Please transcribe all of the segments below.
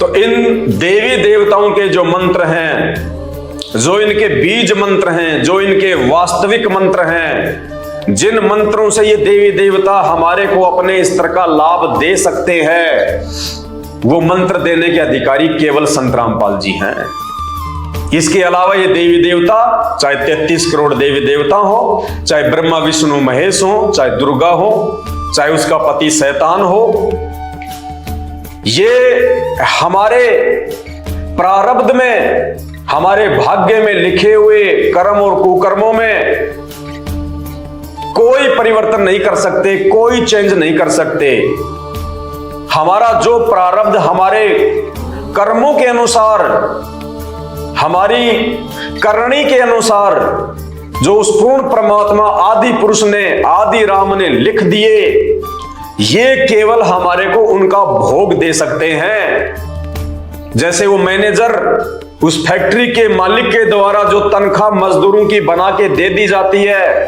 तो इन देवी देवताओं के जो मंत्र हैं, जो इनके बीज मंत्र हैं, जो इनके वास्तविक मंत्र हैं, जिन मंत्रों से ये देवी देवता हमारे को अपने स्तर का लाभ दे सकते हैं, वो मंत्र देने के अधिकारी केवल संत रामपाल जी हैं। इसके अलावा ये देवी देवता, चाहे 33 करोड़ देवी देवता हो, चाहे ब्रह्मा विष्णु महेश हो, चाहे दुर्गा हो, चाहे उसका पति शैतान हो, ये हमारे प्रारब्ध में, हमारे भाग्य में लिखे हुए कर्म और कुकर्मों में कोई परिवर्तन नहीं कर सकते, कोई चेंज नहीं कर सकते। हमारा जो प्रारब्ध हमारे कर्मों के अनुसार, हमारी करनी के अनुसार जो उस पूर्ण परमात्मा आदि पुरुष ने, आदि राम ने लिख दिए, ये केवल हमारे को उनका भोग दे सकते हैं। जैसे वो मैनेजर उस फैक्ट्री के मालिक के द्वारा जो तनख्वाह मजदूरों की बना के दे दी जाती है,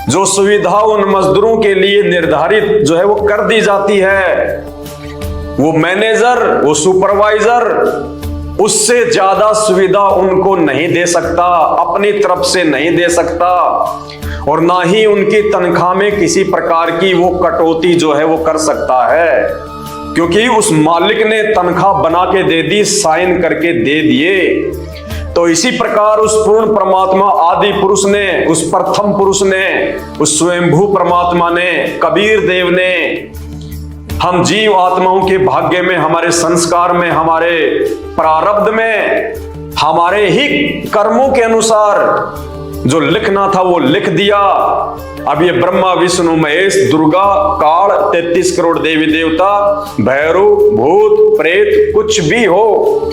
जो सुविधा उन मजदूरों के लिए निर्धारित जो है वो कर दी जाती है, वो मैनेजर, वो सुपरवाइजर उससे ज्यादा सुविधा उनको नहीं दे सकता, अपनी तरफ से नहीं दे सकता, और ना ही उनकी तनख्वाह में किसी प्रकार की वो कटौती जो है वो कर सकता है, क्योंकि उस मालिक ने तनख्वाह बना के दे दी, साइन करके दे दिए। तो इसी प्रकार उस पूर्ण परमात्मा आदि पुरुष ने, उस प्रथम पुरुष ने, उस स्वयंभू परमात्मा ने, कबीर देव ने हम जीव आत्माओं के भाग्य में, हमारे संस्कार में, हमारे प्रारब्ध में, हमारे ही कर्मों के अनुसार जो लिखना था वो लिख दिया। अब ये ब्रह्मा विष्णु महेश दुर्गा काल 33 करोड़ देवी देवता, भैरव भूत प्रेत कुछ भी हो,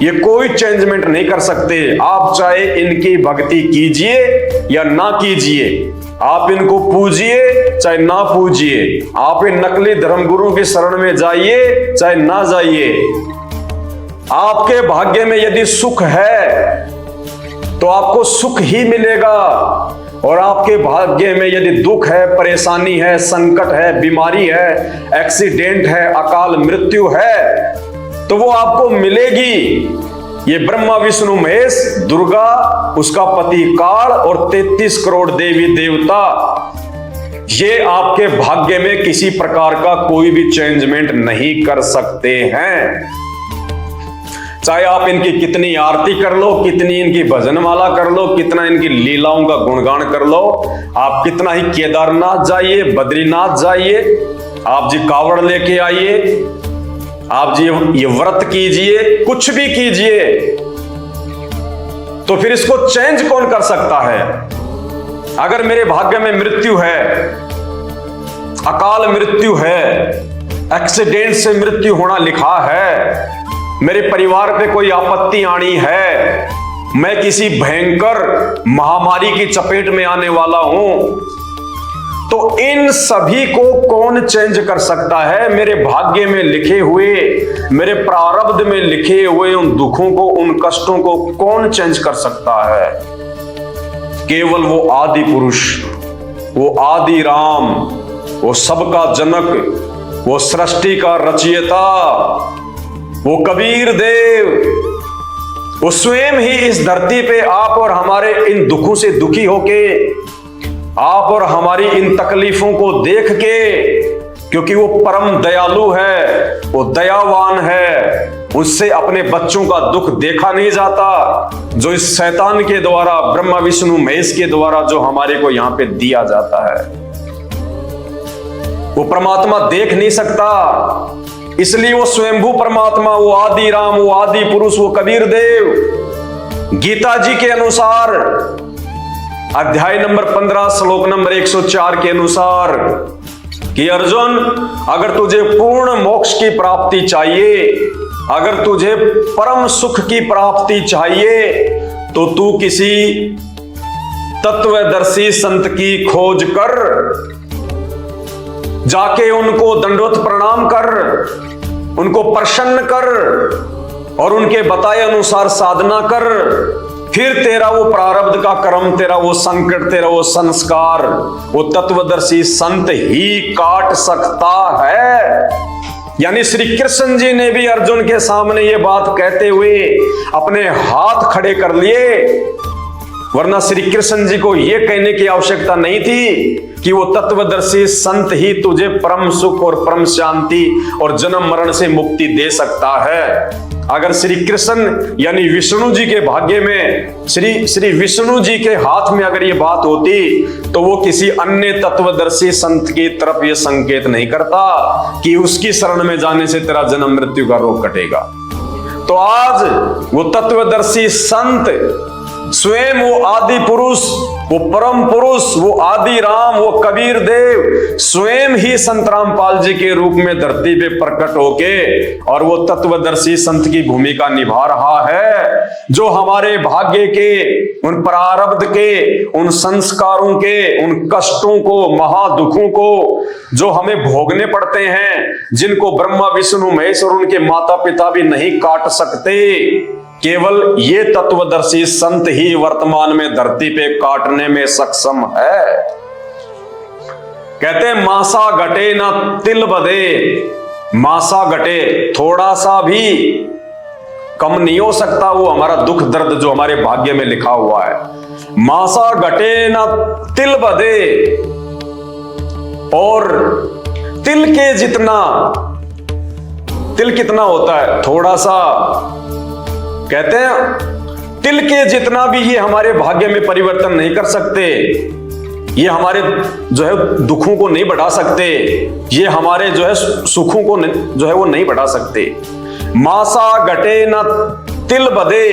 ये कोई चेंजमेंट नहीं कर सकते। आप चाहे इनकी भक्ति कीजिए या ना कीजिए, आप इनको पूजिए चाहे ना पूजिए, आप इन नकली धर्मगुरुओं की शरण में जाइए चाहे ना जाइए, आपके भाग्य में यदि सुख है तो आपको सुख ही मिलेगा, और आपके भाग्य में यदि दुख है, परेशानी है, संकट है, बीमारी है, एक्सीडेंट है, अकाल मृत्यु है, तो वो आपको मिलेगी। ये ब्रह्मा विष्णु महेश दुर्गा, उसका पति काल और 33 करोड़ देवी देवता, ये आपके भाग्य में किसी प्रकार का कोई भी चेंजमेंट नहीं कर सकते हैं। चाहे आप इनकी कितनी आरती कर लो, कितनी इनकी भजन माला कर लो, कितना इनकी लीलाओं का गुणगान कर लो, आप कितना ही केदारनाथ जाइए, बद्रीनाथ जाइए, आप जी कावड़ लेके आइए, आप जी ये व्रत कीजिए, कुछ भी कीजिए, तो फिर इसको चेंज कौन कर सकता है? अगर मेरे भाग्य में मृत्यु है, अकाल मृत्यु है, एक्सीडेंट से मृत्यु होना लिखा है, मेरे परिवार पे कोई आपत्ति आनी है, मैं किसी भयंकर महामारी की चपेट में आने वाला हूं, तो इन सभी को कौन चेंज कर सकता है? मेरे भाग्य में लिखे हुए, मेरे प्रारब्ध में लिखे हुए उन दुखों को, उन कष्टों को कौन चेंज कर सकता है? केवल वो आदि पुरुष, वो आदि राम, वो सबका जनक, वो सृष्टि का रचयिता, वो कबीर देव, वो स्वयं ही इस धरती पे आप और हमारे इन दुखों से दुखी होके, आप और हमारी इन तकलीफों को देख के, क्योंकि वो परम दयालु है, वो दयावान है, उससे अपने बच्चों का दुख देखा नहीं जाता, जो इस शैतान के द्वारा, ब्रह्मा विष्णु महेश के द्वारा जो हमारे को यहां पे दिया जाता है, वो परमात्मा देख नहीं सकता। इसलिए वो स्वयंभू परमात्मा, वो आदि राम, वो आदि पुरुष, वो कबीर देव गीता जी के अनुसार अध्याय नंबर 15 श्लोक नंबर 104 के अनुसार कि अर्जुन, अगर तुझे पूर्ण मोक्ष की प्राप्ति चाहिए, अगर तुझे परम सुख की प्राप्ति चाहिए, तो तू किसी तत्वदर्शी संत की खोज कर, जाके उनको दंडवत प्रणाम कर, उनको प्रसन्न कर और उनके बताए अनुसार साधना कर, फिर तेरा वो प्रारब्ध का कर्म, तेरा वो संकट, तेरा वो संस्कार, वो तत्वदर्शी संत ही काट सकता है। यानी श्री कृष्ण जी ने भी अर्जुन के सामने ये बात कहते हुए अपने हाथ खड़े कर लिए, वरना श्री कृष्ण जी को यह कहने की आवश्यकता नहीं थी कि वो तत्वदर्शी संत ही तुझे परम सुख और परम शांति और जन्म मरण से मुक्ति दे सकता है। अगर श्री कृष्ण यानी विष्णु जी के भाग्य में, श्री विष्णु जी के हाथ में अगर ये बात होती तो वो किसी अन्य तत्वदर्शी संत की तरफ ये संकेत नहीं करता कि उसकी शरण में जाने से तेरा जन्म मृत्यु का रोग कटेगा। तो आज वो तत्वदर्शी संत स्वयं, वो आदि पुरुष, वो परम पुरुष, वो आदि राम, वो कबीर देव स्वयं ही संत रामपाल जी के रूप में धरती पे प्रकट होके और वो तत्वदर्शी संत की भूमिका निभा रहा है, जो हमारे भाग्य के, उन प्रारब्ध के, उन संस्कारों के, उन कष्टों को, महादुखों को जो हमें भोगने पड़ते हैं, जिनको ब्रह्मा विष्णु महेश और उनके माता पिता भी नहीं काट सकते, केवल ये तत्वदर्शी संत ही वर्तमान में धरती पे काटने में सक्षम है। कहते मासा घटे ना तिल बदे, मासा घटे, थोड़ा सा भी कम नहीं हो सकता वो हमारा दुख दर्द जो हमारे भाग्य में लिखा हुआ है। मासा घटे ना तिल बदे, और तिल के जितना, तिल कितना होता है? थोड़ा सा। कहते हैं तिल के जितना भी ये हमारे भाग्य में परिवर्तन नहीं कर सकते, ये हमारे जो है दुखों को नहीं बढ़ा सकते, ये हमारे जो है सुखों को जो है वो नहीं बढ़ा सकते। मासा घटे न तिल बदे,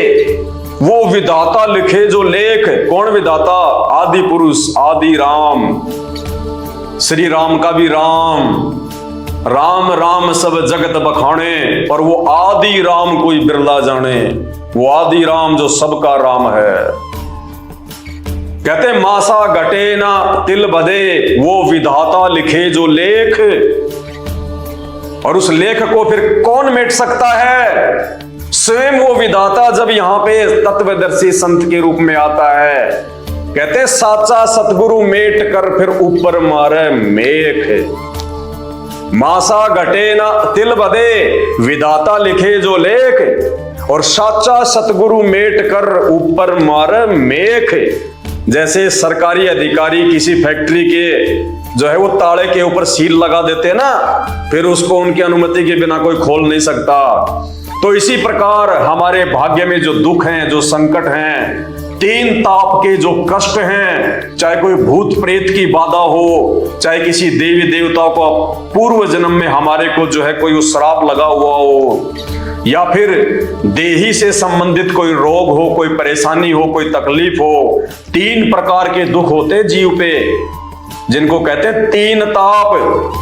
वो विधाता लिखे जो लेख। कौन विधाता? आदि पुरुष, आदि राम, श्री राम का भी राम, राम राम सब जगत बखाने, और वो आदि राम कोई बिरला जाने, वो आदि राम जो सबका राम है। कहते मासा घटे ना तिल बदे, वो विधाता लिखे जो लेख, और उस लेख को फिर कौन मेट सकता है? स्वयं वो विधाता जब यहां पे तत्वदर्शी संत के रूप में आता है। कहते साचा सतगुरु मेट कर फिर ऊपर मारे मेख। मासा घटे ना तिल बदे, विधाता लिखे जो लेख, और साचा सतगुरु मेट कर ऊपर मारे मेख। जैसे सरकारी अधिकारी किसी फैक्ट्री के जो है वो ताले के ऊपर सील लगा देते हैं ना, फिर उसको उनकी अनुमति के बिना कोई खोल नहीं सकता। तो इसी प्रकार हमारे भाग्य में जो दुख हैं, जो संकट हैं, तीन ताप के जो कष्ट हैं, चाहे कोई भूत प्रेत की बाधा हो, चाहे किसी देवी देवताओं का पूर्व जन्म में हमारे को जो है कोई श्राप लगा हुआ हो, या फिर देही से संबंधित कोई रोग हो, कोई परेशानी हो, कोई तकलीफ हो, तीन प्रकार के दुख होते जीव पे, जिनको कहते हैं तीन ताप।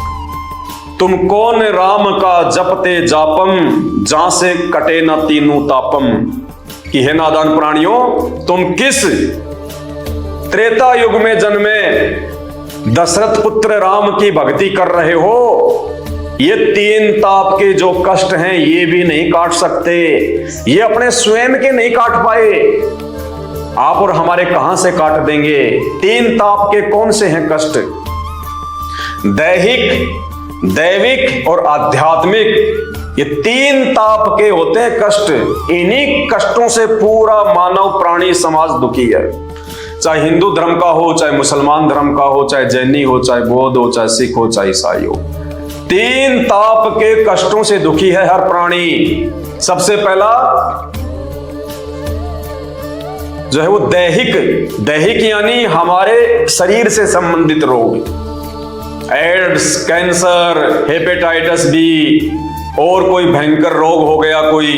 तुम कौन राम का जपते जापम, जहां से कटे ना तीनों तापम। कि हे नादान प्राणियों, तुम किस त्रेता युग में जन्मे दशरथ पुत्र राम की भक्ति कर रहे हो? ये तीन ताप के जो कष्ट हैं ये भी नहीं काट सकते, ये अपने स्वयं के नहीं काट पाए, आप और हमारे कहां से काट देंगे? तीन ताप के कौन से हैं कष्ट? दैहिक, दैविक और आध्यात्मिक, ये तीन ताप के होते हैं कष्ट। इन्हीं कष्टों से पूरा मानव प्राणी समाज दुखी है, चाहे हिंदू धर्म का हो, चाहे मुसलमान धर्म का हो, चाहे जैनी हो, चाहे बौद्ध हो, चाहे सिख हो, चाहे ईसाई हो। तीन ताप के कष्टों से दुखी है हर प्राणी। सबसे पहला जो है वो दैहिक, दैहिक यानी हमारे शरीर से संबंधित रोग, एड्स, कैंसर, हेपेटाइटिस बी और कोई भयंकर रोग हो गया कोई,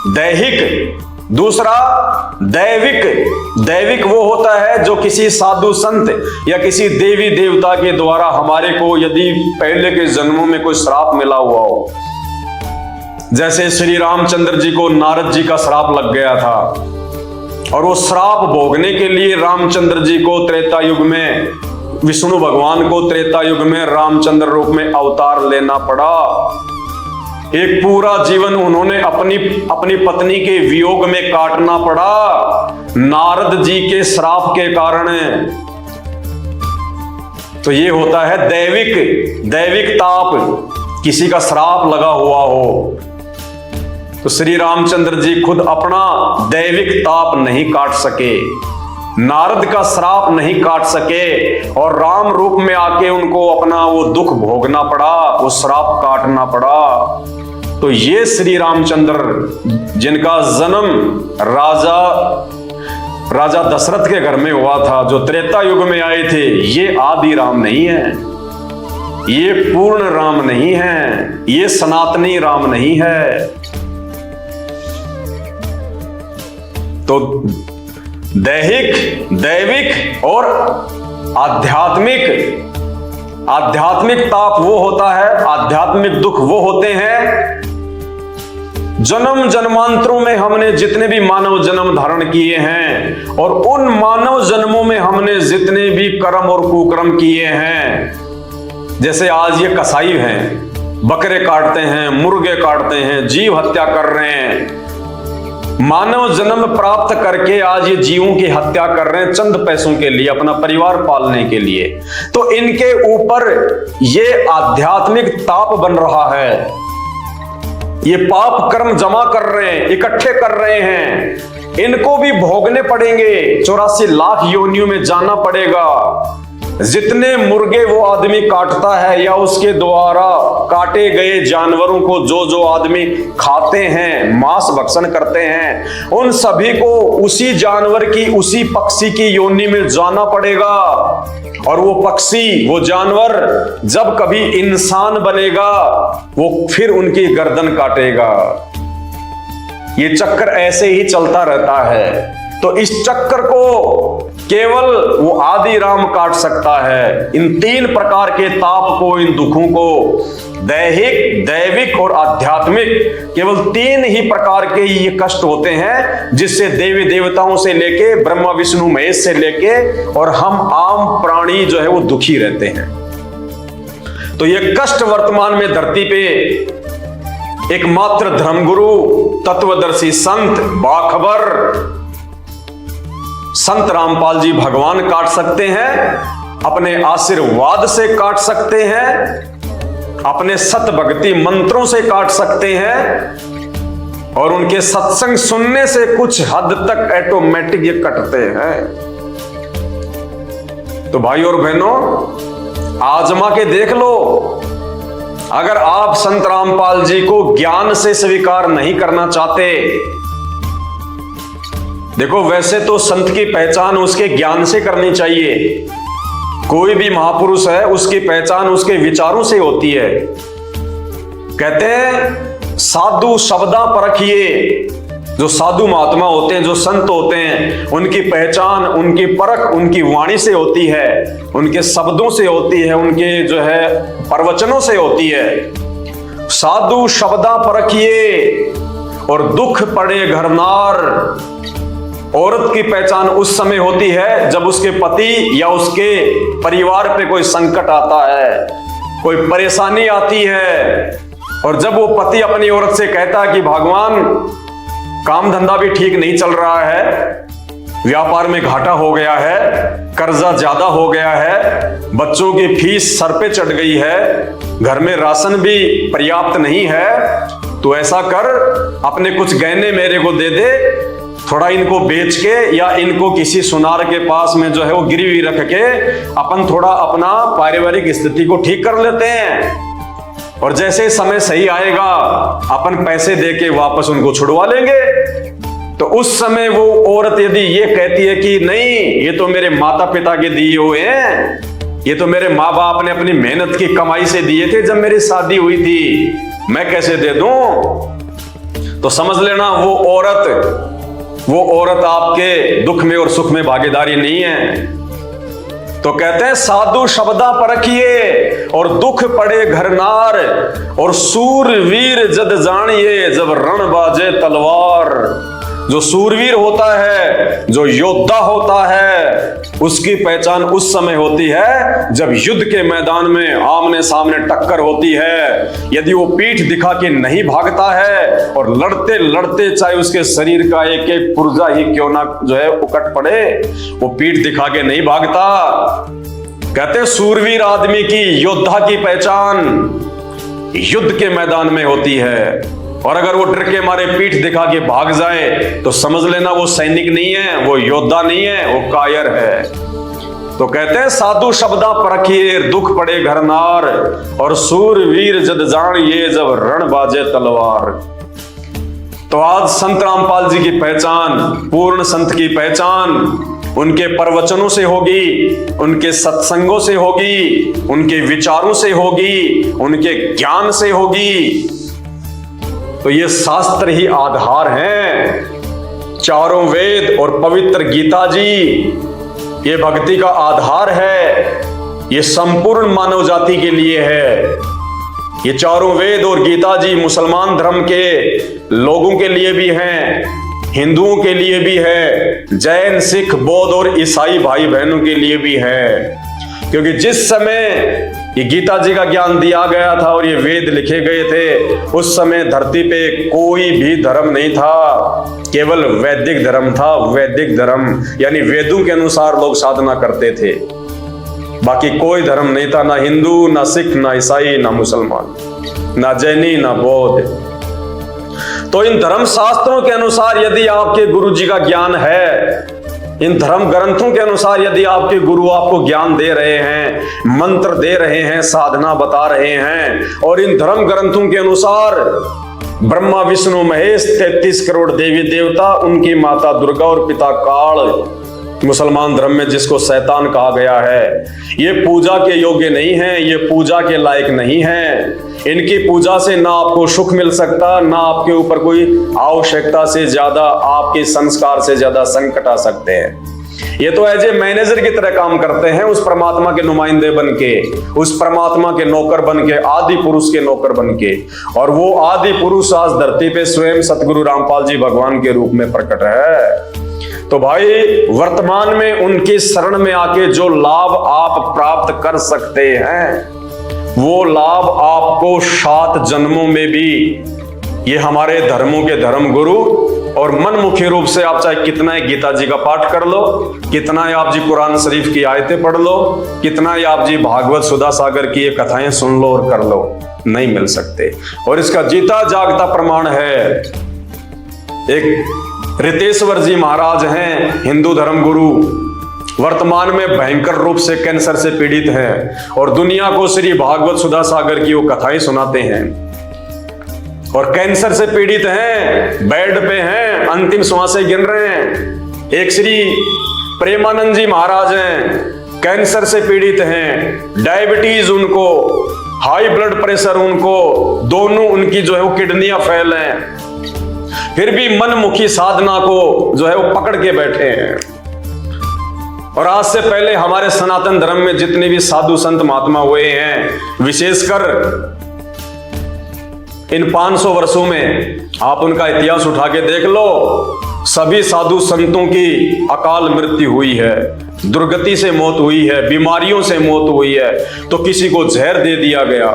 दैहिक। दूसरा दैविक, दैविक वो होता है जो किसी साधु संत या किसी देवी देवता के द्वारा हमारे को यदि पहले के जन्मों में कोई श्राप मिला हुआ हो, जैसे श्री रामचंद्र जी को नारद जी का श्राप लग गया था और वो श्राप भोगने के लिए रामचंद्र जी को त्रेता युग में, विष्णु भगवान को त्रेता युग में रामचंद्र रूप में अवतार लेना पड़ा। एक पूरा जीवन उन्होंने अपनी पत्नी के वियोग में काटना पड़ा नारद जी के श्राप के कारण। तो ये होता है दैविक, दैविक ताप। किसी का श्राप लगा हुआ हो, तो श्री रामचंद्र जी खुद अपना दैविक ताप नहीं काट सके, नारद का श्राप नहीं काट सके, और राम रूप में आके उनको अपना वो दुख भोगना पड़ा, वो श्राप काटना पड़ा। तो ये श्री रामचंद्र जिनका जन्म राजा दशरथ के घर में हुआ था, जो त्रेता युग में आए थे, ये आदि राम नहीं है, ये पूर्ण राम नहीं है, ये सनातनी राम नहीं है। तो दैविक और आध्यात्मिक ताप वो होता है, आध्यात्मिक दुख वो होते हैं, जन्म जन्मांतरों में हमने जितने भी मानव जन्म धारण किए हैं, और उन मानव जन्मों में हमने जितने भी कर्म और कुकर्म किए हैं, जैसे आज ये कसाई हैं, बकरे काटते हैं, मुर्गे काटते हैं, जीव हत्या कर रहे हैं, मानव जन्म प्राप्त करके आज ये जीवों की हत्या कर रहे हैं चंद पैसों के लिए, अपना परिवार पालने के लिए। तो इनके ऊपर ये आध्यात्मिक ताप बन रहा है, ये पाप कर्म जमा कर रहे हैं, इकट्ठे कर रहे हैं, इनको भी भोगने पड़ेंगे, 84 लाख योनियों में जाना पड़ेगा। जितने मुर्गे वो आदमी काटता है या उसके द्वारा काटे गए जानवरों को जो आदमी खाते हैं, मांस भक्षण करते हैं, उन सभी को उसी जानवर की, उसी पक्षी की योनि में जाना पड़ेगा। और वो पक्षी, वो जानवर जब कभी इंसान बनेगा, वो फिर उनकी गर्दन काटेगा। ये चक्र ऐसे ही चलता रहता है। तो इस चक्र को केवल वो आदि राम काट सकता है। इन 3 प्रकार के ताप को, इन दुखों को, दैविक और आध्यात्मिक, केवल 3 ही प्रकार के ये कष्ट होते हैं, जिससे देवी देवताओं से लेके ब्रह्मा विष्णु महेश से लेके और हम आम प्राणी जो है वो दुखी रहते हैं। तो ये कष्ट वर्तमान में धरती पे एकमात्र धर्मगुरु, तत्वदर्शी संत, बाखबर संत रामपाल जी भगवान काट सकते हैं, अपने आशीर्वाद से काट सकते हैं, अपने सत भक्ति मंत्रों से काट सकते हैं, और उनके सत्संग सुनने से कुछ हद तक ऑटोमेटिक ये कटते हैं। तो भाई और बहनों, आजमा के देख लो। अगर आप संत रामपाल जी को ज्ञान से स्वीकार नहीं करना चाहते, देखो वैसे तो संत की पहचान उसके ज्ञान से करनी चाहिए। कोई भी महापुरुष है, उसकी पहचान उसके विचारों से होती है। कहते हैं साधु शब्दा परखिए। जो साधु महात्मा होते हैं, जो संत होते हैं, उनकी पहचान, उनकी परख उनकी वाणी से होती है, उनके शब्दों से होती है, उनके जो है प्रवचनों से होती है। साधु शब्दा परखिए और दुख पड़े घरनार। औरत की पहचान उस समय होती है जब उसके पति या उसके परिवार पे कोई संकट आता है, कोई परेशानी आती है, और जब वो पति अपनी औरत से कहता है कि भगवान काम धंधा भी ठीक नहीं चल रहा है, व्यापार में घाटा हो गया है, कर्जा ज्यादा हो गया है, बच्चों की फीस सर पे चढ़ गई है, घर में राशन भी पर्याप्त नहीं है, तो ऐसा कर अपने कुछ गहने मेरे को दे दे, थोड़ा इनको बेच के या इनको किसी सुनार के पास में जो है वो गिरवी रख के अपन थोड़ा अपना पारिवारिक स्थिति को ठीक कर लेते हैं, और जैसे समय सही आएगा अपन पैसे देके वापस उनको छुड़वा लेंगे। तो उस समय वो औरत यदि ये कहती है कि नहीं, ये तो मेरे माता पिता के दिए हुए हैं, ये तो मेरे माँ बाप ने अपनी मेहनत की कमाई से दिए थे जब मेरी शादी हुई थी, मैं कैसे दे दूं, तो समझ लेना वो औरत आपके दुख में और सुख में भागीदारी नहीं है। तो कहते हैं साधु शब्दा परखिए और दुख पड़े घरनार, और सूरवीर जद जानिए जब रण बाजे तलवार। जो सूरवीर होता है, जो योद्धा होता है, उसकी पहचान उस समय होती है जब युद्ध के मैदान में आमने सामने टक्कर होती है। यदि वो पीठ दिखा के नहीं भागता है और लड़ते लड़ते चाहे उसके शरीर का एक एक पुर्जा ही क्यों ना जो है उकट पड़े, वो पीठ दिखा के नहीं भागता। कहते सूरवीर आदमी की, योद्धा की पहचान युद्ध के मैदान में होती है, और अगर वो डर के मारे पीठ दिखा के भाग जाए तो समझ लेना वो सैनिक नहीं है, वो योद्धा नहीं है, वो कायर है। तो कहते हैं साधु शब्दा परखिए दुख पड़े घर नार, और सूरवीर जद जान ये जब रण बाजे तलवार। तो आज संत रामपाल जी की पहचान, पूर्ण संत की पहचान उनके प्रवचनों से होगी, उनके सत्संगों से होगी, उनके विचारों से होगी, उनके ज्ञान से होगी। तो ये शास्त्र ही आधार हैं, चारों वेद और पवित्र गीता जी ये भक्ति का आधार है, ये संपूर्ण मानव जाति के लिए है। ये चारों वेद और गीता जी मुसलमान धर्म के लोगों के लिए भी हैं, हिंदुओं के लिए भी है, जैन सिख बौद्ध और ईसाई भाई बहनों के लिए भी है। क्योंकि जिस समय ये गीता जी का ज्ञान दिया गया था और ये वेद लिखे गए थे, उस समय धरती पे कोई भी धर्म नहीं था, केवल वैदिक धर्म था। वैदिक धर्म यानी वेदों के अनुसार लोग साधना करते थे, बाकी कोई धर्म नहीं था, ना हिंदू, ना सिख, ना ईसाई, ना मुसलमान, ना जैनी, ना बौद्ध। तो इन धर्म शास्त्रों के अनुसार यदि आपके गुरु जी का ज्ञान है, इन धर्म ग्रंथों के अनुसार यदि आपके गुरु आपको ज्ञान दे रहे हैं, मंत्र दे रहे हैं, साधना बता रहे हैं, और इन धर्म ग्रंथों के अनुसार ब्रह्मा विष्णु महेश 33 करोड़ देवी देवता, उनकी माता दुर्गा और पिता काल, मुसलमान धर्म में जिसको शैतान कहा गया है, ये पूजा के योग्य नहीं है, ये पूजा के लायक नहीं है। इनकी पूजा से ना आपको सुख मिल सकता, ना आपके ऊपर कोई आवश्यकता से ज्यादा, आपके संस्कार से ज्यादा संकट आ सकते हैं। ये तो एज ए मैनेजर की तरह काम करते हैं, उस परमात्मा के नुमाइंदे बन के, उस परमात्मा के नौकर बन के, आदि पुरुष के नौकर बन के। और वो आदि पुरुष आज धरती पे स्वयं सतगुरु रामपाल जी भगवान के रूप में प्रकट है। तो भाई वर्तमान में उनकी शरण में आके जो लाभ आप प्राप्त कर सकते हैं, वो लाभ आपको 7 जन्मों में भी ये हमारे धर्मों के धर्म गुरु, और मनमुखी रूप से आप चाहे कितना ही गीता जी का पाठ कर लो, कितना ही आप जी कुरान शरीफ की आयतें पढ़ लो, कितना ही आप जी भागवत सुधा सागर की ये कथाएं सुन लो और कर लो, नहीं मिल सकते। और इसका जीता जागता प्रमाण है, एक रितेश्वर जी महाराज हैं, हिंदू धर्म गुरु, वर्तमान में भयंकर रूप से कैंसर से पीड़ित हैं, और दुनिया को श्री भागवत सुधा सागर की वो कथाएं सुनाते हैं, और कैंसर से पीड़ित हैं, बेड पे हैं, अंतिम श्वासें गिन रहे हैं। एक श्री प्रेमानंद जी महाराज हैं, कैंसर से पीड़ित हैं, डायबिटीज उनको, हाई ब्लड प्रेशर उनको, दोनों उनकी जो है वो किडनियां फेल हैं, फिर भी मनमुखी साधना को जो है वो पकड़ के बैठे हैं। और आज से पहले हमारे सनातन धर्म में जितने भी साधु संत महात्मा हुए हैं, विशेषकर इन 500 वर्षों में आप उनका इतिहास उठा के देख लो, सभी साधु संतों की अकाल मृत्यु हुई है, दुर्गति से मौत हुई है, बीमारियों से मौत हुई है, तो किसी को जहर दे दिया गया।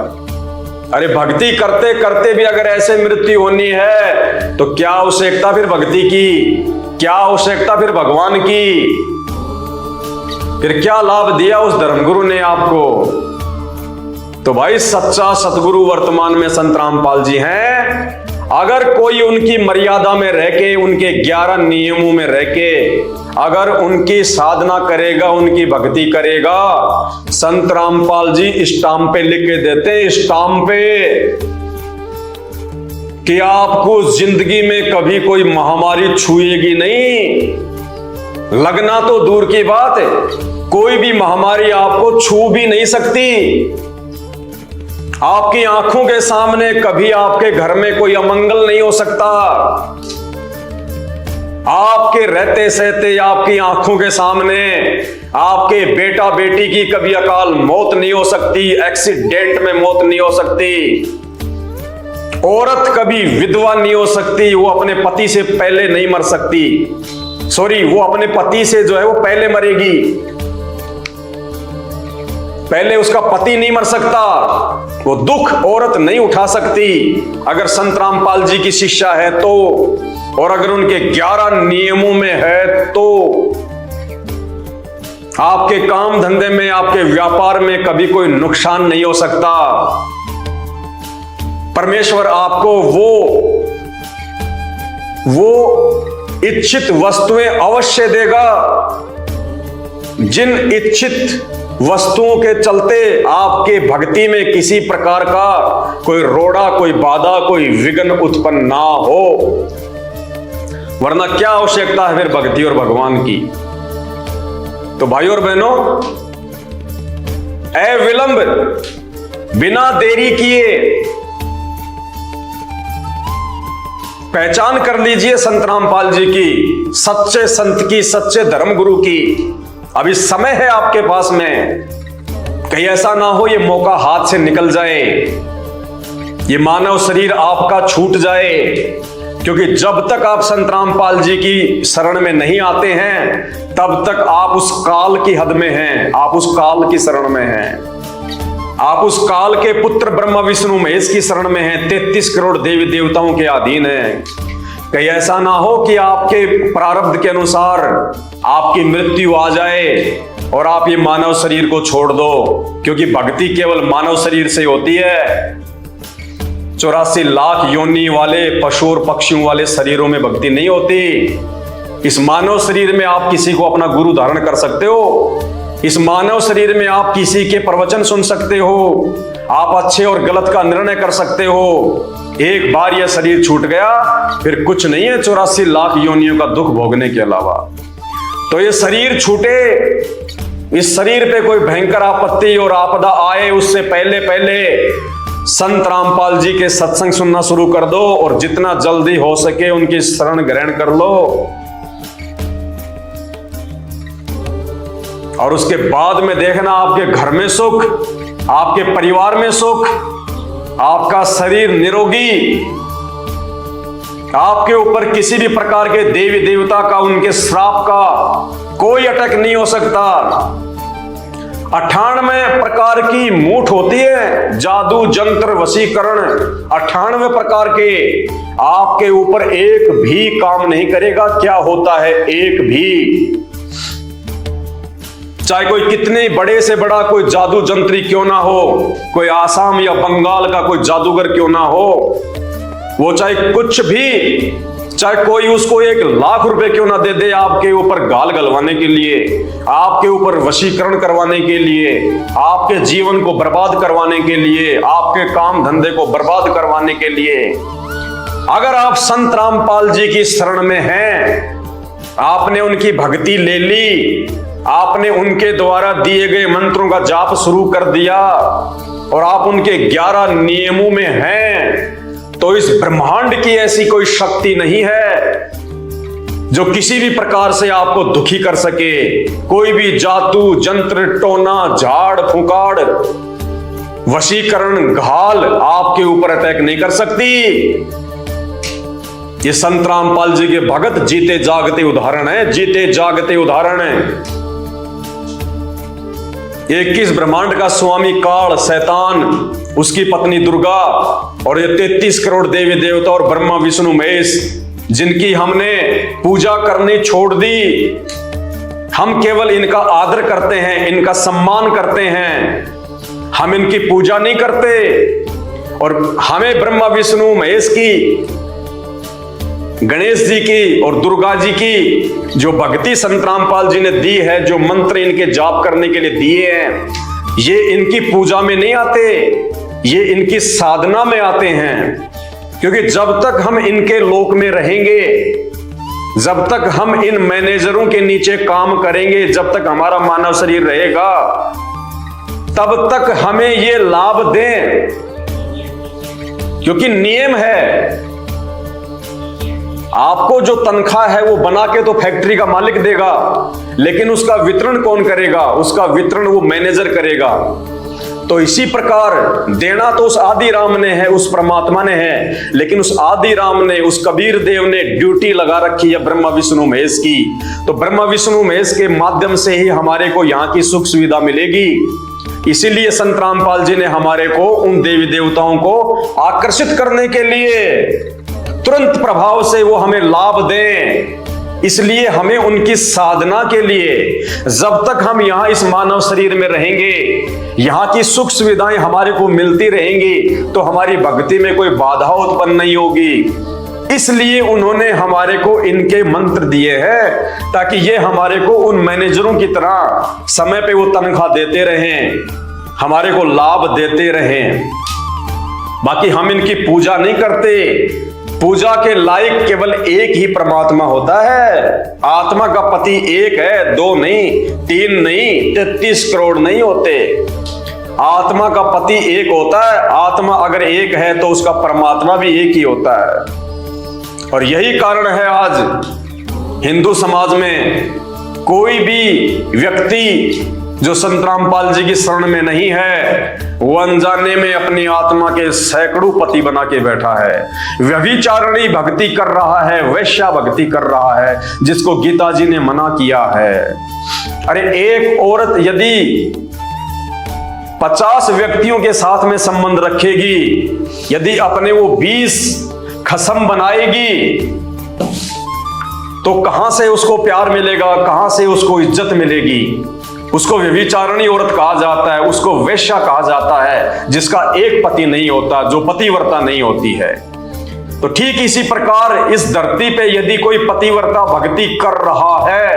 अरे भक्ति करते करते भी अगर ऐसे मृत्यु होनी है तो क्या आवश्यकता फिर भक्ति की, क्या आवश्यकता फिर भगवान की? फिर क्या लाभ दिया उस धर्मगुरु ने आपको? तो भाई सच्चा सतगुरु वर्तमान में संत रामपाल जी हैं। अगर कोई उनकी मर्यादा में रह के, उनके 11 नियमों में रह के अगर उनकी साधना करेगा, उनकी भक्ति करेगा, संत रामपाल जी स्टाम्प पे लिख के देते, स्टाम्प पे, कि आपको जिंदगी में कभी कोई महामारी छुएगी नहीं। लगना तो दूर की बात है, कोई भी महामारी आपको छू भी नहीं सकती। आपकी आंखों के सामने कभी आपके घर में कोई अमंगल नहीं हो सकता। आपके रहते सहते आपकी आंखों के सामने आपके बेटा बेटी की कभी अकाल मौत नहीं हो सकती, एक्सीडेंट में मौत नहीं हो सकती। औरत कभी विधवा नहीं हो सकती, वो अपने पति से पहले नहीं मर सकती, सॉरी, वो अपने पति से जो है वो पहले मरेगी, पहले उसका पति नहीं मर सकता। वो दुख औरत नहीं उठा सकती अगर संत रामपाल जी की शिक्षा है तो, और अगर उनके 11 नियमों में है तो। आपके काम धंधे में, आपके व्यापार में कभी कोई नुकसान नहीं हो सकता। परमेश्वर आपको वो इच्छित वस्तुएं अवश्य देगा, जिन इच्छित वस्तुओं के चलते आपके भक्ति में किसी प्रकार का कोई रोड़ा, कोई बाधा, कोई विघ्न उत्पन्न ना हो। वरना क्या आवश्यकता है फिर भक्ति और भगवान की। तो भाइयों और बहनों, अविलंब बिना देरी किए पहचान कर लीजिए संत रामपाल जी की, सच्चे संत की, सच्चे धर्मगुरु की। अभी समय है आपके पास में, कहीं ऐसा ना हो ये मौका हाथ से निकल जाए, ये मानव शरीर आपका छूट जाए। क्योंकि जब तक आप संत रामपाल जी की शरण में नहीं आते हैं, तब तक आप उस काल की हद में हैं, आप उस काल की शरण में हैं, आप उस काल के पुत्र ब्रह्मा विष्णु महेश की शरण में हैं, 33 करोड़ देवी देवताओं के अधीन हैं। कहीं ऐसा ना हो कि आपके प्रारब्ध के अनुसार आपकी मृत्यु आ जाए और आप ये मानव शरीर को छोड़ दो। क्योंकि भक्ति केवल मानव शरीर से होती है, 84 लाख योनि वाले पशु और पक्षियों वाले शरीरों में भक्ति नहीं होती। इस मानव शरीर में आप किसी को अपना गुरु धारण कर सकते हो, इस मानव शरीर में आप किसी के प्रवचन सुन सकते हो, आप अच्छे और गलत का निर्णय कर सकते हो। एक बार यह शरीर छूट गया फिर कुछ नहीं है 84 लाख योनियों का दुख भोगने के अलावा। तो ये शरीर छूटे, इस शरीर पे कोई भयंकर आपत्ति और आपदा आए, उससे पहले संत रामपाल जी के सत्संग सुनना शुरू कर दो और जितना जल्दी हो सके उनकी शरण ग्रहण कर लो। और उसके बाद में देखना आपके घर में सुख, आपके परिवार में सुख, आपका शरीर निरोगी, आपके ऊपर किसी भी प्रकार के देवी देवता का, उनके श्राप का कोई अटैक नहीं हो सकता। 98 प्रकार की मूठ होती है, जादू जंत्र वशीकरण 98 प्रकार के, आपके ऊपर एक भी काम नहीं करेगा। क्या होता है एक भी? चाहे कोई कितने बड़े से बड़ा कोई जादू जंत्री क्यों ना हो, कोई आसाम या बंगाल का कोई जादूगर क्यों ना हो, वो चाहे कुछ भी, चाहे कोई उसको 1 लाख रुपए क्यों ना दे दे आपके ऊपर गाल गलवाने के लिए, आपके ऊपर वशीकरण करवाने के लिए, आपके जीवन को बर्बाद करवाने के लिए, आपके काम धंधे को बर्बाद करवाने के लिए। अगर आप संत रामपाल जी की शरण में हैं, आपने उनकी भक्ति ले ली, आपने उनके द्वारा दिए गए मंत्रों का जाप शुरू कर दिया और आप उनके 11 नियमों में हैं, तो इस ब्रह्मांड की ऐसी कोई शक्ति नहीं है जो किसी भी प्रकार से आपको दुखी कर सके। कोई भी जादू जंत्र टोना झाड़ फुकाड़ वशीकरण घाल आपके ऊपर अटैक नहीं कर सकती। ये संत रामपाल जी के भगत जीते जागते उदाहरण है, जीते जागते उदाहरण है। 21 ब्रह्मांड का स्वामी काल शैतान, उसकी पत्नी दुर्गा और ये 33 करोड़ देवी देवता और ब्रह्मा विष्णु महेश, जिनकी हमने पूजा करनी छोड़ दी। हम केवल इनका आदर करते हैं, इनका सम्मान करते हैं, हम इनकी पूजा नहीं करते। और हमें ब्रह्मा विष्णु महेश की, गणेश जी की और दुर्गा जी की जो भक्ति संत रामपाल जी ने दी है, जो मंत्र इनके जाप करने के लिए दिए हैं, ये इनकी पूजा में नहीं आते, ये इनकी साधना में आते हैं। क्योंकि जब तक हम इनके लोक में रहेंगे, जब तक हम इन मैनेजरों के नीचे काम करेंगे, जब तक हमारा मानव शरीर रहेगा, तब तक हमें ये लाभ दें। क्योंकि नियम है, आपको जो तनख्वाह है वो बना के तो फैक्ट्री का मालिक देगा, लेकिन उसका वितरण कौन करेगा? उसका वितरण वो मैनेजर करेगा। तो इसी प्रकार देना तो उस आदि राम ने है, उस परमात्मा ने है, लेकिन उस आदि राम ने, उस कबीर देव ने ड्यूटी लगा रखी है ब्रह्मा विष्णु महेश की। तो ब्रह्मा विष्णु महेश के माध्यम से ही हमारे को यहाँ की सुख सुविधा मिलेगी। इसीलिए संत रामपाल जी ने हमारे को उन देवी देवताओं को आकर्षित करने के लिए तुरंत प्रभाव से वो हमें लाभ दें, इसलिए हमें उनकी साधना के लिए जब तक हम यहां इस मानव शरीर में रहेंगे, यहां की सुख सुविधाएं हमारे को मिलती रहेंगी, तो हमारी भक्ति में कोई बाधा उत्पन्न नहीं होगी। इसलिए उन्होंने हमारे को इनके मंत्र दिए हैं ताकि ये हमारे को उन मैनेजरों की तरह समय पे वो तनख्वाह देते रहें, हमारे को लाभ देते रहें। बाकी हम इनकी पूजा नहीं करते। पूजा के लायक केवल एक ही परमात्मा होता है। आत्मा का पति एक है, 2 नहीं, 3 नहीं, 33 करोड़ नहीं होते। आत्मा का पति एक होता है। आत्मा अगर एक है तो उसका परमात्मा भी एक ही होता है। और यही कारण है आज हिंदू समाज में कोई भी व्यक्ति जो संत रामपाल जी की शरण में नहीं है, वो अनजाने में अपनी आत्मा के सैकड़ों पति बना के बैठा है। व्यभिचारिणी भक्ति कर रहा है, वैश्या भक्ति कर रहा है, जिसको गीता जी ने मना किया है। अरे एक औरत यदि 50 व्यक्तियों के साथ में संबंध रखेगी, यदि अपने वो 20 खसम बनाएगी, तो कहां से उसको प्यार मिलेगा, कहां से उसको इज्जत मिलेगी। उसको व्यभिचारिणी औरत कहा जाता है, उसको वैश्या कहा जाता है, जिसका एक पति नहीं होता, जो पतिव्रता नहीं होती है। तो ठीक इसी प्रकार इस धरती पे यदि कोई पतिव्रता भक्ति कर रहा है,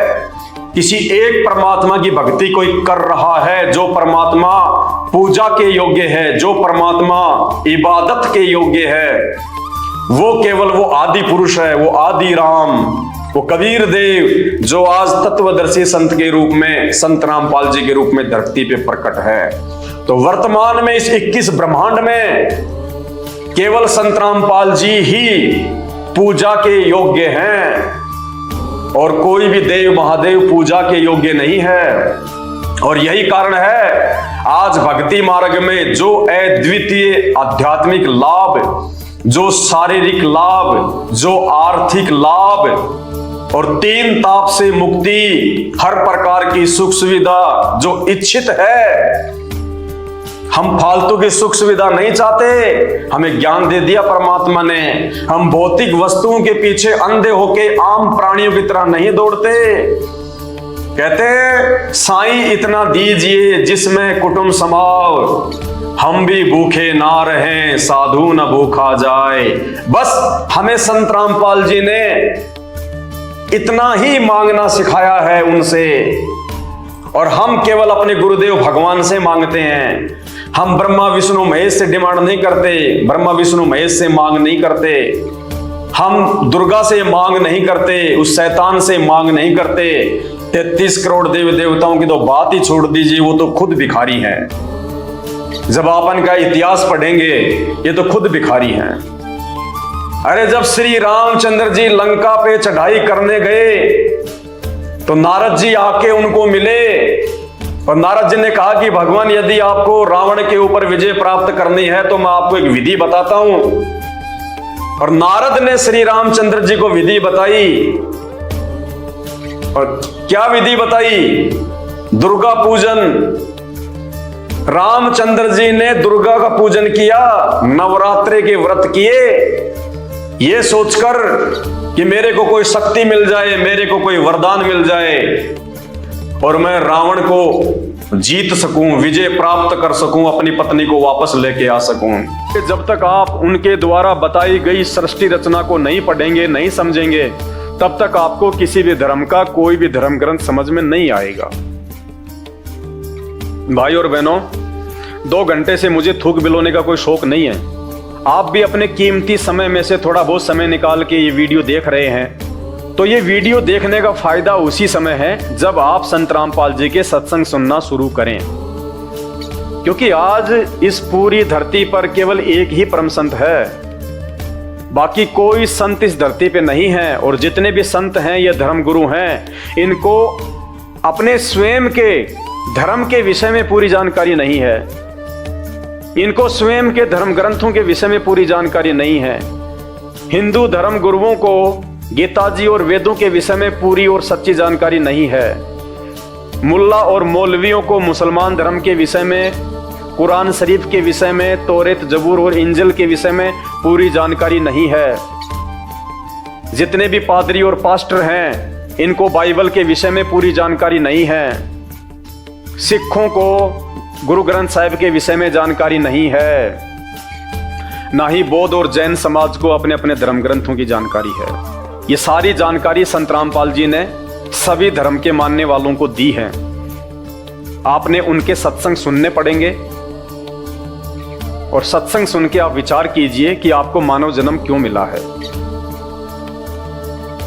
किसी एक परमात्मा की भक्ति कोई कर रहा है, जो परमात्मा पूजा के योग्य है, जो परमात्मा इबादत के योग्य है, वो केवल वो आदि पुरुष है, वो आदि राम, वो कबीर देव, जो आज तत्वदर्शी संत के रूप में, संत रामपाल जी के रूप में धरती पे प्रकट है। तो वर्तमान में इस 21 ब्रह्मांड में केवल संत रामपाल जी ही पूजा के योग्य हैं और कोई भी देव महादेव पूजा के योग्य नहीं है। और यही कारण है आज भक्ति मार्ग में जो अद्वितीय आध्यात्मिक लाभ, जो शारीरिक लाभ, जो आर्थिक लाभ और 3 ताप से मुक्ति, हर प्रकार की सुख सुविधा जो इच्छित है, हम फालतू की सुख सुविधा नहीं चाहते। हमें ज्ञान दे दिया परमात्मा ने। हम भौतिक वस्तुओं के पीछे अंधे होके आम प्राणियों की तरह नहीं दौड़ते। कहते साईं इतना दीजिए जिसमें कुटुंब समाओ, हम भी भूखे ना रहें, साधु न भूखा जाए। बस हमें संत रामपाल जी ने इतना ही मांगना सिखाया है उनसे, और हम केवल अपने गुरुदेव भगवान से मांगते हैं। हम ब्रह्मा विष्णु महेश से डिमांड नहीं करते, ब्रह्मा विष्णु महेश से मांग नहीं करते, हम दुर्गा से मांग नहीं करते, उस शैतान से मांग नहीं करते। 33 करोड़ देवी देवताओं की तो बात ही छोड़ दीजिए, वो तो खुद भिखारी हैं। जब आप इनका इतिहास पढ़ेंगे, ये तो खुद भिखारी हैं। अरे जब श्री रामचंद्र जी लंका पे चढ़ाई करने गए तो नारद जी आके उनको मिले और नारद जी ने कहा कि भगवान यदि आपको रावण के ऊपर विजय प्राप्त करनी है तो मैं आपको एक विधि बताता हूं। और नारद ने श्री रामचंद्र जी को विधि बताई। और क्या विधि बताई? दुर्गा पूजन। रामचंद्र जी ने दुर्गा का पूजन किया, नवरात्रि के व्रत किए, ये सोचकर कि मेरे को कोई शक्ति मिल जाए, मेरे को कोई वरदान मिल जाए और मैं रावण को जीत सकूं, विजय प्राप्त कर सकूं, अपनी पत्नी को वापस लेके आ सकूं। जब तक आप उनके द्वारा बताई गई सृष्टि रचना को नहीं पढ़ेंगे, नहीं समझेंगे, तब तक आपको किसी भी धर्म का कोई भी धर्म ग्रंथ समझ में नहीं आएगा। भाई और बहनों, 2 घंटे से मुझे थूक बिलोने का कोई शौक नहीं है। आप भी अपने कीमती समय में से थोड़ा बहुत समय निकाल के ये वीडियो देख रहे हैं, तो ये वीडियो देखने का फायदा उसी समय है जब आप संत रामपाल जी के सत्संग सुनना शुरू करें। क्योंकि आज इस पूरी धरती पर केवल एक ही परम संत है, बाकी कोई संत इस धरती पे नहीं है। और जितने भी संत हैं, ये धर्म गुरु हैं, इनको अपने स्वयं के धर्म के विषय में पूरी जानकारी नहीं है, इनको स्वयं के धर्म ग्रंथों के विषय में पूरी जानकारी नहीं है। हिंदू धर्म गुरुओं को गीता जी और वेदों के विषय में पूरी और सच्ची जानकारी नहीं है। मुल्ला और मौलवियों को मुसलमान धर्म के विषय में, कुरान शरीफ के विषय में, तौरेत, जबूर और इंजिल के विषय में पूरी जानकारी नहीं है। जितने भी पादरी और पास्टर हैं, इनको बाइबल के विषय में पूरी जानकारी नहीं है। सिखों को गुरु ग्रंथ साहिब के विषय में जानकारी नहीं है। ना ही बौद्ध और जैन समाज को अपने अपने धर्म ग्रंथों की जानकारी है। ये सारी जानकारी संत रामपाल जी ने सभी धर्म के मानने वालों को दी है। आपने उनके सत्संग सुनने पड़ेंगे और सत्संग सुन के आप विचार कीजिए कि आपको मानव जन्म क्यों मिला है।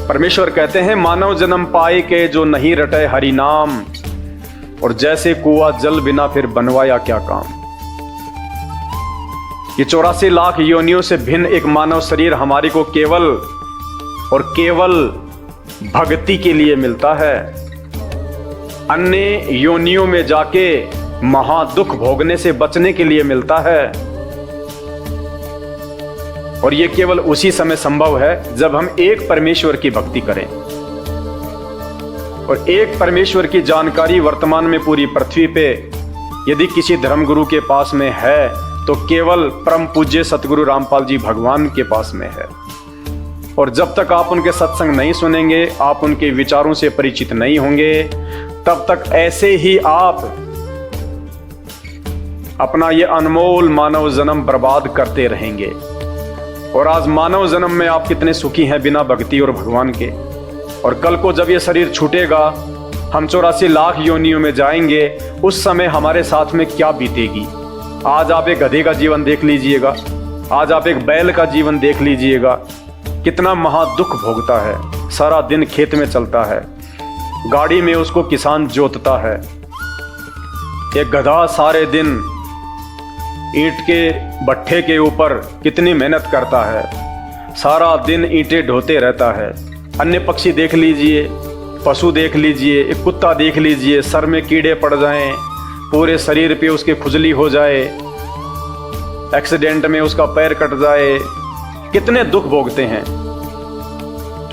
परमेश्वर कहते हैं, मानव जन्म पाए के जो नहीं रटे हरि नाम, और जैसे कुआं जल बिना फिर बनवाया क्या काम। ये 84 लाख योनियों से भिन्न एक मानव शरीर हमारे को केवल और केवल भक्ति के लिए मिलता है। अन्य योनियों में जाके महादुख भोगने से बचने के लिए मिलता है। और ये केवल उसी समय संभव है जब हम एक परमेश्वर की भक्ति करें। और एक परमेश्वर की जानकारी वर्तमान में पूरी पृथ्वी पे यदि किसी धर्मगुरु के पास में है तो केवल परम पूज्य सतगुरु रामपाल जी भगवान के पास में है। और जब तक आप उनके सत्संग नहीं सुनेंगे, आप उनके विचारों से परिचित नहीं होंगे, तब तक ऐसे ही आप अपना ये अनमोल मानव जन्म बर्बाद करते रहेंगे। और आज मानव जन्म में आप कितने सुखी हैं बिना भक्ति और भगवान के। और कल को जब ये शरीर छूटेगा, हम 84 लाख योनियों में जाएंगे, उस समय हमारे साथ में क्या बीतेगी। आज आप एक गधे का जीवन देख लीजिएगा, आज आप एक बैल का जीवन देख लीजिएगा, कितना महादुख भोगता है। सारा दिन खेत में चलता है, गाड़ी में उसको किसान जोतता है। एक गधा सारे दिन ईंट के भट्ठे के ऊपर कितनी मेहनत करता है, सारा दिन ईंटें ढोते रहता है। अन्य पक्षी देख लीजिए, पशु देख लीजिए, एक कुत्ता देख लीजिए, सर में कीड़े पड़ जाएं, पूरे शरीर पे उसके खुजली हो जाए, एक्सीडेंट में उसका पैर कट जाए, कितने दुख भोगते हैं।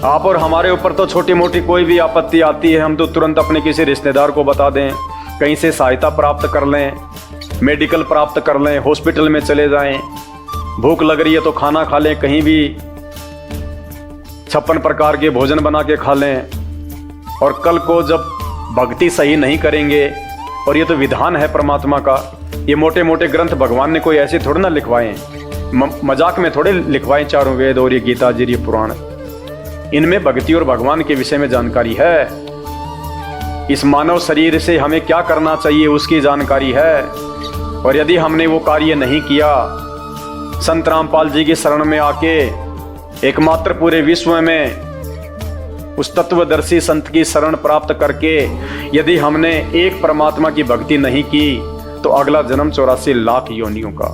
आप और हमारे ऊपर तो छोटी मोटी कोई भी आपत्ति आती है, हम तो तुरंत अपने किसी रिश्तेदार को बता दें, कहीं से सहायता प्राप्त कर लें, मेडिकल प्राप्त कर लें, हॉस्पिटल में चले जाएं। भूख लग रही है तो खाना खा लें, कहीं भी 56 प्रकार के भोजन बना के खा लें। और कल को जब भक्ति सही नहीं करेंगे, और ये तो विधान है परमात्मा का, ये मोटे मोटे ग्रंथ भगवान ने कोई ऐसे थोड़े ना लिखवाए, मजाक में थोड़े लिखवाए। चारों वेद और ये गीता जी, ये पुराण, इनमें भक्ति और भगवान के विषय में जानकारी है। इस मानव शरीर से हमें क्या करना चाहिए उसकी जानकारी है। और यदि हमने वो कार्य नहीं किया, संत रामपाल जी की शरण में आके एकमात्र पूरे विश्व में उस तत्वदर्शी संत की शरण प्राप्त करके यदि हमने एक परमात्मा की भक्ति नहीं की, तो अगला जन्म 84 लाख योनियों का।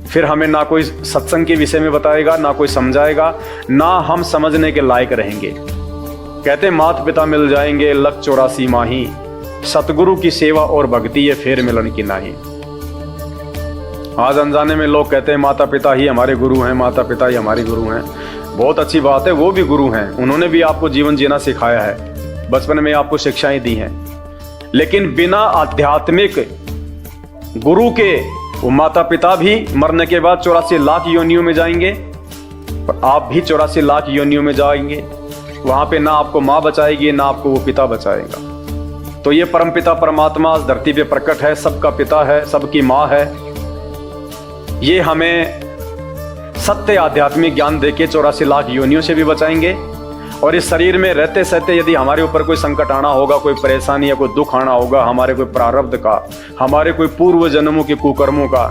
फिर हमें ना कोई सत्संग के विषय में बताएगा, ना कोई समझाएगा, ना हम समझने के लायक रहेंगे। कहते माता पिता मिल जाएंगे लख 84 माही, सतगुरु की सेवा और भक्ति ये फेर मिलन की नाही। आज अनजाने में लोग कहते हैं माता पिता ही हमारे गुरु हैं, माता पिता ही हमारे गुरु हैं। बहुत अच्छी बात है, वो भी गुरु हैं, उन्होंने भी आपको जीवन जीना सिखाया है, बचपन में आपको शिक्षाएं दी हैं। लेकिन बिना आध्यात्मिक गुरु के वो माता पिता भी मरने के बाद 84 लाख योनियों में जाएंगे, और आप भी 84 लाख योनियों में जाएंगे। वहां पे ना आपको माँ बचाएगी, ना आपको वो पिता बचाएगा। तो ये परम पिता परमात्मा इस धरती पे प्रकट है, सबका पिता है, सबकी माँ है। ये हमें सत्य आध्यात्मिक ज्ञान देके 84 लाख योनियों से भी बचाएंगे। और इस शरीर में रहते सहते यदि हमारे ऊपर कोई संकट आना होगा, कोई परेशानी या कोई दुख आना होगा, हमारे कोई प्रारब्ध का, हमारे कोई पूर्व जन्मों के कुकर्मों का,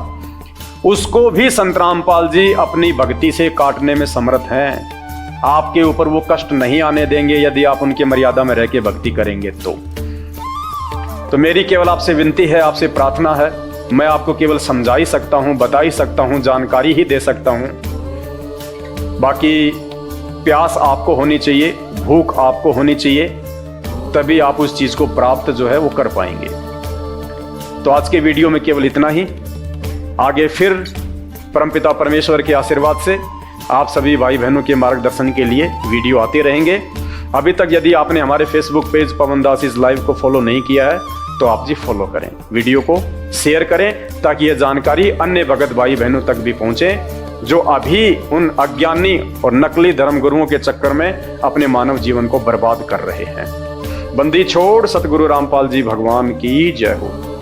उसको भी संत रामपाल जी अपनी भक्ति से काटने में समर्थ हैं। आपके ऊपर वो कष्ट नहीं आने देंगे यदि आप उनकी मर्यादा में रह के भक्ति करेंगे। तो मेरी केवल आपसे विनती है, आपसे प्रार्थना है, मैं आपको केवल समझा ही सकता हूं, बता ही सकता हूं, जानकारी ही दे सकता हूं। बाकी प्यास आपको होनी चाहिए, भूख आपको होनी चाहिए, तभी आप उस चीज को प्राप्त जो है वो कर पाएंगे। तो आज के वीडियो में केवल इतना ही। आगे फिर परमपिता परमेश्वर के आशीर्वाद से आप सभी भाई बहनों के मार्गदर्शन के लिए वीडियो आते रहेंगे। अभी तक यदि आपने हमारे Facebook page Pawan Das is live को फॉलो नहीं किया है तो आप जी फॉलो करें, वीडियो को शेयर करें ताकि यह जानकारी अन्य भगत भाई बहनों तक भी पहुंचे। जो अभी उन अज्ञानी और नकली धर्मगुरुओं के चक्कर में अपने मानव जीवन को बर्बाद कर रहे हैं। बंदी छोड़ सतगुरु रामपाल जी भगवान की जय हो।